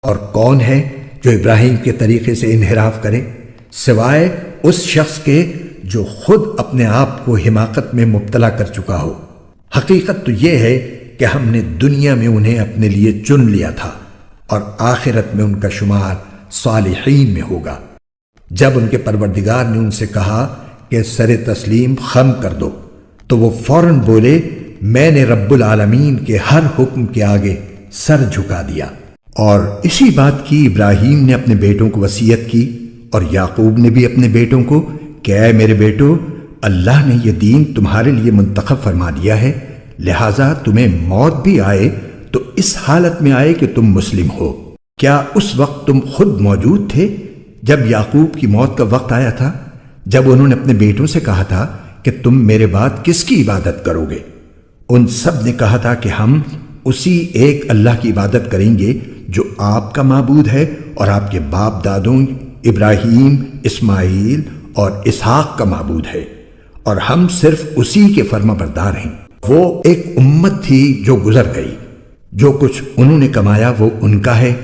اور کون ہے جو ابراہیم کے طریقے سے انحراف کرے سوائے اس شخص کے جو خود اپنے آپ کو حماقت میں مبتلا کر چکا ہو۔ حقیقت تو یہ ہے کہ ہم نے دنیا میں انہیں اپنے لیے چن لیا تھا اور آخرت میں ان کا شمار صالحین میں ہوگا۔ جب ان کے پروردگار نے ان سے کہا کہ سر تسلیم خم کر دو تو وہ فوراً بولے میں نے رب العالمین کے ہر حکم کے آگے سر جھکا دیا۔ اور اسی بات کی ابراہیم نے اپنے بیٹوں کو وصیت کی اور یعقوب نے بھی اپنے بیٹوں کو کہ اے میرے بیٹو، اللہ نے یہ دین تمہارے لیے منتخب فرما دیا ہے، لہٰذا تمہیں موت بھی آئے تو اس حالت میں آئے کہ تم مسلم ہو۔ کیا اس وقت تم خود موجود تھے جب یعقوب کی موت کا وقت آیا تھا، جب انہوں نے اپنے بیٹوں سے کہا تھا کہ تم میرے بعد کس کی عبادت کرو گے؟ ان سب نے کہا تھا کہ ہم اسی ایک اللہ کی عبادت کریں گے جو آپ کا معبود ہے اور آپ کے باپ دادوں ابراہیم، اسماعیل اور اسحاق کا معبود ہے، اور ہم صرف اسی کے فرما بردار ہیں۔ وہ ایک امت تھی جو گزر گئی، جو کچھ انہوں نے کمایا وہ ان کا ہے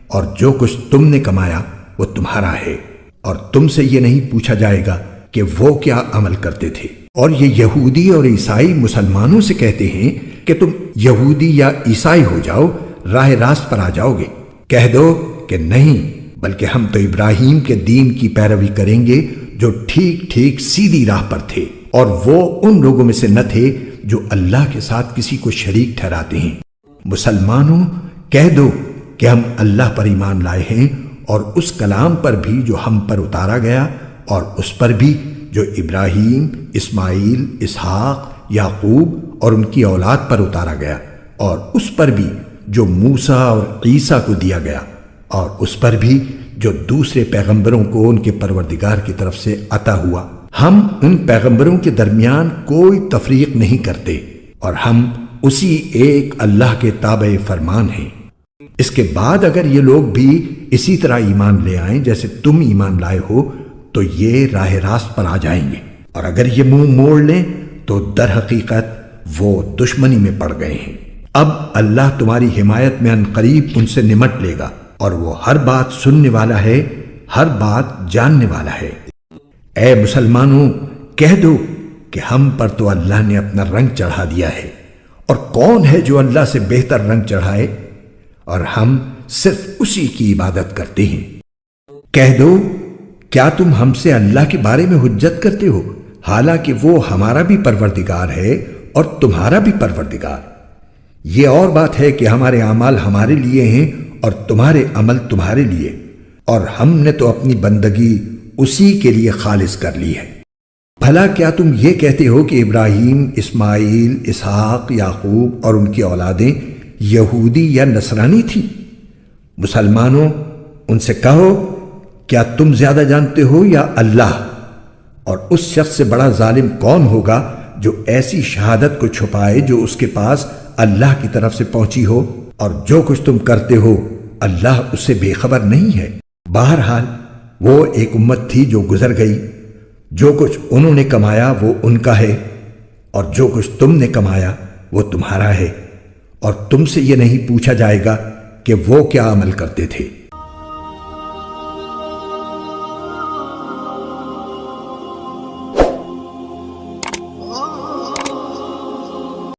اور جو کچھ تم نے کمایا وہ تمہارا ہے، اور تم سے یہ نہیں پوچھا جائے گا کہ وہ کیا عمل کرتے تھے۔ اور یہ یہودی اور عیسائی مسلمانوں سے کہتے ہیں کہ تم یہودی یا عیسائی ہو جاؤ، راہ راست پر آ جاؤ گے۔ کہہ دو کہ نہیں، بلکہ ہم تو ابراہیم کے دین کی پیروی کریں گے جو ٹھیک ٹھیک سیدھی راہ پر تھے، اور وہ ان لوگوں میں سے نہ تھے جو اللہ کے ساتھ کسی کو شریک ٹھہراتے ہیں۔ مسلمانوں، کہہ دو کہ ہم اللہ پر ایمان لائے ہیں اور اس کلام پر بھی جو ہم پر اتارا گیا، اور اس پر بھی جو ابراہیم، اسماعیل، اسحاق، یعقوب اور ان کی اولاد پر اتارا گیا، اور اس پر بھی جو موسیٰ اور عیسیٰ کو دیا گیا، اور اس پر بھی جو دوسرے پیغمبروں کو ان کے پروردگار کی طرف سے عطا ہوا۔ ہم ان پیغمبروں کے درمیان کوئی تفریق نہیں کرتے، اور ہم اسی ایک اللہ کے تابع فرمان ہیں۔ اس کے بعد اگر یہ لوگ بھی اسی طرح ایمان لے آئیں جیسے تم ایمان لائے ہو تو یہ راہ راست پر آ جائیں گے، اور اگر یہ منہ موڑ لیں تو در حقیقت وہ دشمنی میں پڑ گئے ہیں۔ اب اللہ تمہاری حمایت میں عنقریب ان سے نمٹ لے گا، اور وہ ہر بات سننے والا ہے، ہر بات جاننے والا ہے۔ اے مسلمانوں، کہہ دو کہ ہم پر تو اللہ نے اپنا رنگ چڑھا دیا ہے، اور کون ہے جو اللہ سے بہتر رنگ چڑھائے، اور ہم صرف اسی کی عبادت کرتے ہیں۔ کہہ دو کیا تم ہم سے اللہ کے بارے میں حجت کرتے ہو، حالانکہ وہ ہمارا بھی پروردگار ہے اور تمہارا بھی پروردگار؟ یہ اور بات ہے کہ ہمارے اعمال ہمارے لیے ہیں اور تمہارے عمل تمہارے لیے، اور ہم نے تو اپنی بندگی اسی کے لیے خالص کر لی ہے۔ بھلا کیا تم یہ کہتے ہو کہ ابراہیم، اسماعیل، اسحاق، یعقوب اور ان کی اولادیں یہودی یا نصرانی تھیں؟ مسلمانوں، ان سے کہو کیا تم زیادہ جانتے ہو یا اللہ؟ اور اس شخص سے بڑا ظالم کون ہوگا جو ایسی شہادت کو چھپائے جو اس کے پاس اللہ کی طرف سے پہنچی ہو، اور جو کچھ تم کرتے ہو اللہ اس سے بے خبر نہیں ہے۔ بہرحال وہ ایک امت تھی جو گزر گئی، جو کچھ انہوں نے کمایا وہ ان کا ہے، اور جو کچھ تم نے کمایا وہ تمہارا ہے، اور تم سے یہ نہیں پوچھا جائے گا کہ وہ کیا عمل کرتے تھے۔